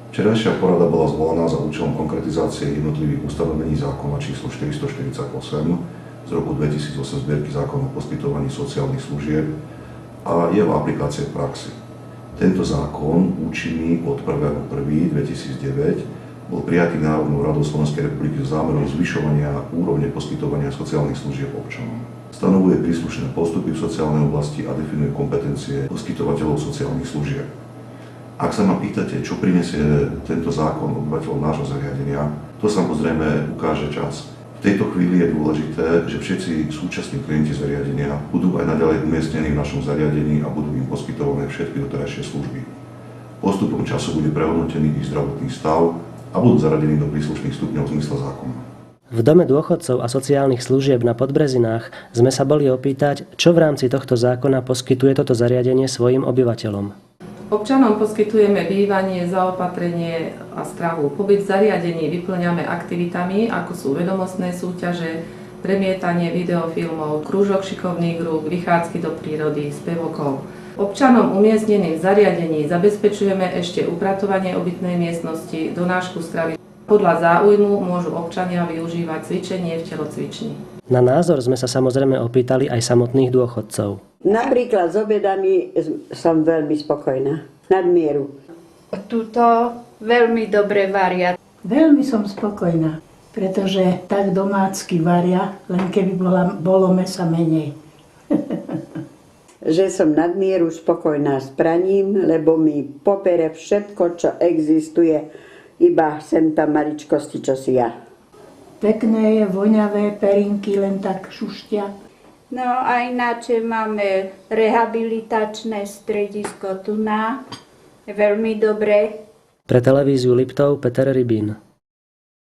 Včerajšia porada bola zvolaná za účelom konkretizácie jednotlivých ustanovení zákona číslo 448 z roku 2008 zbierky zákona o poskytovaní sociálnych služieb a jeho aplikácie v praxi. Tento zákon, účinný od 1.1.2009, bol prijatý Národnou radou Slovenskej republiky s zámerom zvyšovania úrovne poskytovania sociálnych služieb občanom. Stanovuje príslušné postupy v sociálnej oblasti a definuje kompetencie poskytovateľov sociálnych služieb. Ak sa ma pýtate, čo prinesie tento zákon obyvateľom nášho zariadenia, to samozrejme ukáže čas. V tejto chvíli je dôležité, že všetci súčasní klienti zariadenia budú aj naďalej umiestnení v našom zariadení a budú im poskytované všetky doterajšie služby. Postupom času bude prehodnotený ich zdravotný stav a budú zaradení do príslušných stupňov v zmysle zákona. V Dome dôchodcov a sociálnych služieb na Podbrezinách sme sa boli opýtať, čo v rámci tohto zákona poskytuje toto zariadenie svojim obyvateľom. Občanom poskytujeme bývanie, zaopatrenie a stravu. Pobyt v zariadení vyplňame aktivitami, ako sú vedomostné súťaže, premietanie videofilmov, krúžok šikovných rúk, vychádzky do prírody, spevokov. Občanom umiestneným v zariadení zabezpečujeme ešte upratovanie obytnej miestnosti, donášku stravy. Podľa záujmu môžu občania využívať cvičenie v telocvični. Na názor sme sa samozrejme opýtali aj samotných dôchodcov. Napríklad s obedami som veľmi spokojná, nadmieru. Tuto veľmi dobre varia. Veľmi som spokojná, pretože tak domácky varia, len keby bolo mäsa menej. Že som nadmieru spokojná s praním, lebo mi popere všetko, čo existuje, iba sem tam maličkosti, čo si ja. Pekné je, voňavé, perinky len tak šušťa. No a ináč máme rehabilitačné stredisko tu na, veľmi dobre. Pre televíziu Liptov Peter Rybín.